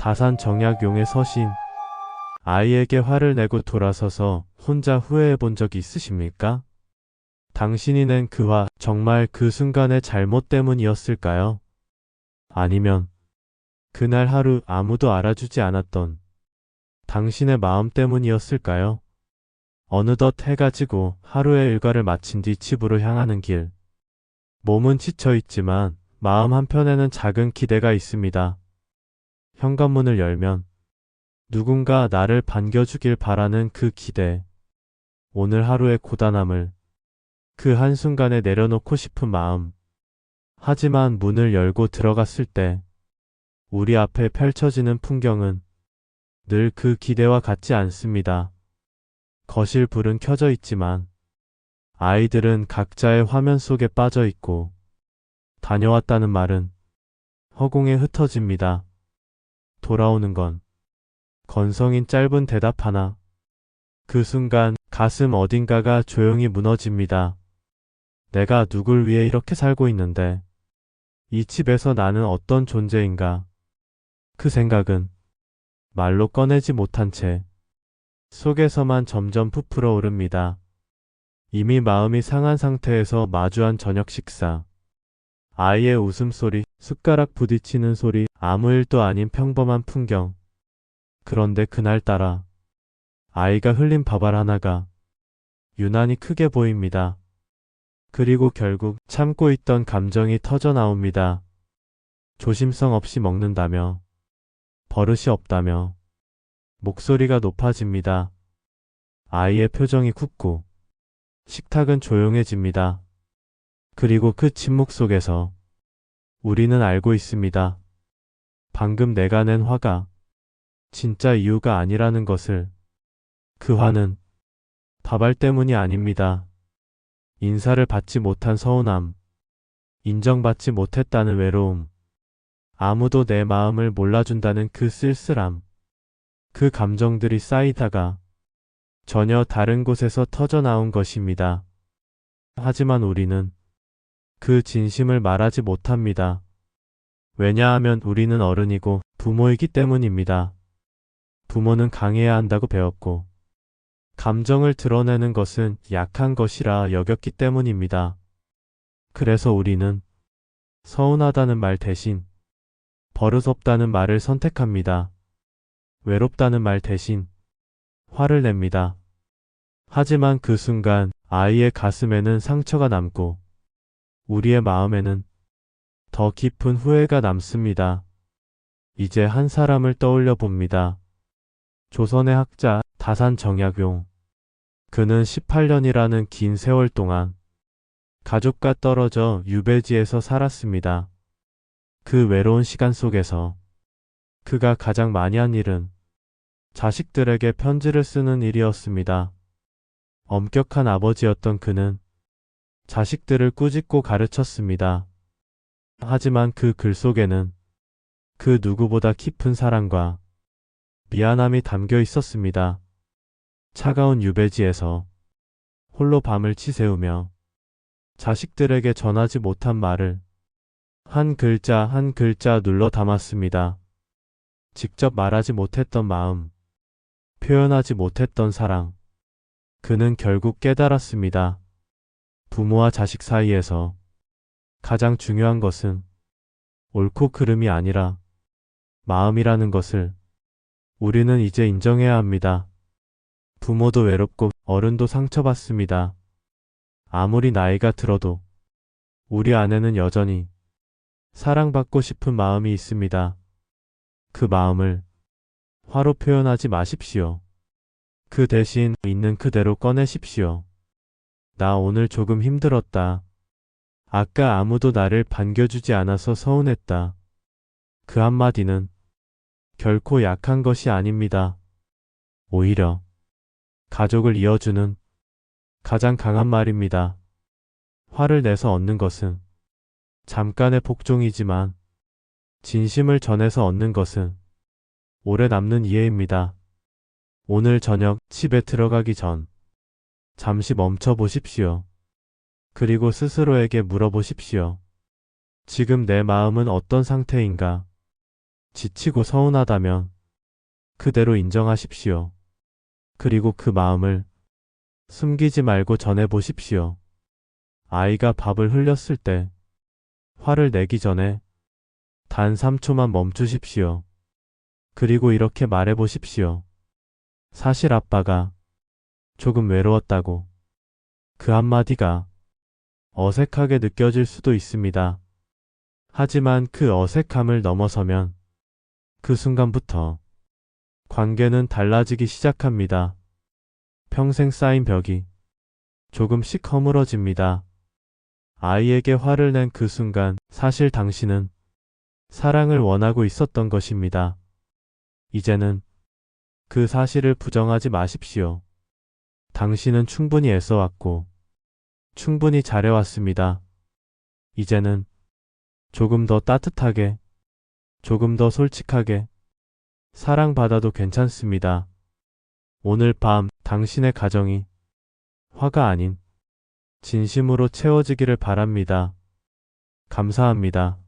다산정약용의 서신. 아이에게 화를 내고 돌아서서 혼자 후회해 본 적이 있으십니까? 당신이 낸 그 화, 정말 그 순간의 잘못 때문이었을까요? 아니면 그날 하루 아무도 알아주지 않았던 당신의 마음 때문이었을까요? 어느덧 해가 지고 하루의 일과를 마친 뒤 집으로 향하는 길. 몸은 지쳐 있지만 마음 한편에는 작은 기대가 있습니다. 현관문을 열면 누군가 나를 반겨주길 바라는 그 기대. 오늘 하루의 고단함을 그 한순간에 내려놓고 싶은 마음. 하지만 문을 열고 들어갔을 때 우리 앞에 펼쳐지는 풍경은 늘 그 기대와 같지 않습니다. 거실 불은 켜져 있지만 아이들은 각자의 화면 속에 빠져 있고 다녀왔다는 말은 허공에 흩어집니다. 돌아오는 건 건성인 짧은 대답 하나. 그 순간 가슴 어딘가가 조용히 무너집니다. 내가 누굴 위해 이렇게 살고 있는데 이 집에서 나는 어떤 존재인가. 그 생각은 말로 꺼내지 못한 채 속에서만 점점 부풀어 오릅니다. 이미 마음이 상한 상태에서 마주한 저녁 식사. 아이의 웃음소리, 숟가락 부딪히는 소리, 아무 일도 아닌 평범한 풍경. 그런데 그날따라 아이가 흘린 밥알 하나가 유난히 크게 보입니다. 그리고 결국 참고 있던 감정이 터져 나옵니다. 조심성 없이 먹는다며, 버릇이 없다며, 목소리가 높아집니다. 아이의 표정이 굳고 식탁은 조용해집니다. 그리고 그 침묵 속에서 우리는 알고 있습니다. 방금 내가 낸 화가 진짜 이유가 아니라는 것을. 그 화는 밥알 때문이 아닙니다. 인사를 받지 못한 서운함, 인정받지 못했다는 외로움, 아무도 내 마음을 몰라준다는 그 쓸쓸함. 그 감정들이 쌓이다가 전혀 다른 곳에서 터져 나온 것입니다. 하지만 우리는 그 진심을 말하지 못합니다. 왜냐하면 우리는 어른이고 부모이기 때문입니다. 부모는 강해야 한다고 배웠고 감정을 드러내는 것은 약한 것이라 여겼기 때문입니다. 그래서 우리는 서운하다는 말 대신 버릇없다는 말을 선택합니다. 외롭다는 말 대신 화를 냅니다. 하지만 그 순간 아이의 가슴에는 상처가 남고 우리의 마음에는 더 깊은 후회가 남습니다. 이제 한 사람을 떠올려 봅니다. 조선의 학자 다산정약용. 그는 18년이라는 긴 세월 동안 가족과 떨어져 유배지에서 살았습니다. 그 외로운 시간 속에서 그가 가장 많이 한 일은 자식들에게 편지를 쓰는 일이었습니다. 엄격한 아버지였던 그는 자식들을 꾸짖고 가르쳤습니다. 하지만 그 글 속에는 그 누구보다 깊은 사랑과 미안함이 담겨 있었습니다. 차가운 유배지에서 홀로 밤을 치새우며 자식들에게 전하지 못한 말을 한 글자 한 글자 눌러 담았습니다. 직접 말하지 못했던 마음, 표현하지 못했던 사랑. 그는 결국 깨달았습니다. 부모와 자식 사이에서 가장 중요한 것은 옳고 그름이 아니라 마음이라는 것을 우리는 이제 인정해야 합니다. 부모도 외롭고 어른도 상처받습니다. 아무리 나이가 들어도 우리 안에는 여전히 사랑받고 싶은 마음이 있습니다. 그 마음을 화로 표현하지 마십시오. 그 대신 있는 그대로 꺼내십시오. 나 오늘 조금 힘들었다. 아까 아무도 나를 반겨주지 않아서 서운했다. 그 한마디는 결코 약한 것이 아닙니다. 오히려 가족을 이어주는 가장 강한 말입니다. 화를 내서 얻는 것은 잠깐의 복종이지만 진심을 전해서 얻는 것은 오래 남는 이해입니다. 오늘 저녁 집에 들어가기 전 잠시 멈춰 보십시오. 그리고 스스로에게 물어보십시오. 지금 내 마음은 어떤 상태인가? 지치고 서운하다면 그대로 인정하십시오. 그리고 그 마음을 숨기지 말고 전해보십시오. 아이가 밥을 흘렸을 때 화를 내기 전에 단 3초만 멈추십시오. 그리고 이렇게 말해보십시오. 사실 아빠가 조금 외로웠다고. 그 한마디가 어색하게 느껴질 수도 있습니다. 하지만 그 어색함을 넘어서면 그 순간부터 관계는 달라지기 시작합니다. 평생 쌓인 벽이 조금씩 허물어집니다. 아이에게 화를 낸 그 순간 사실 당신은 사랑을 원하고 있었던 것입니다. 이제는 그 사실을 부정하지 마십시오. 당신은 충분히 애써왔고 충분히 잘해왔습니다. 이제는 조금 더 따뜻하게, 조금 더 솔직하게 사랑받아도 괜찮습니다. 오늘 밤 당신의 가정이 화가 아닌 진심으로 채워지기를 바랍니다. 감사합니다.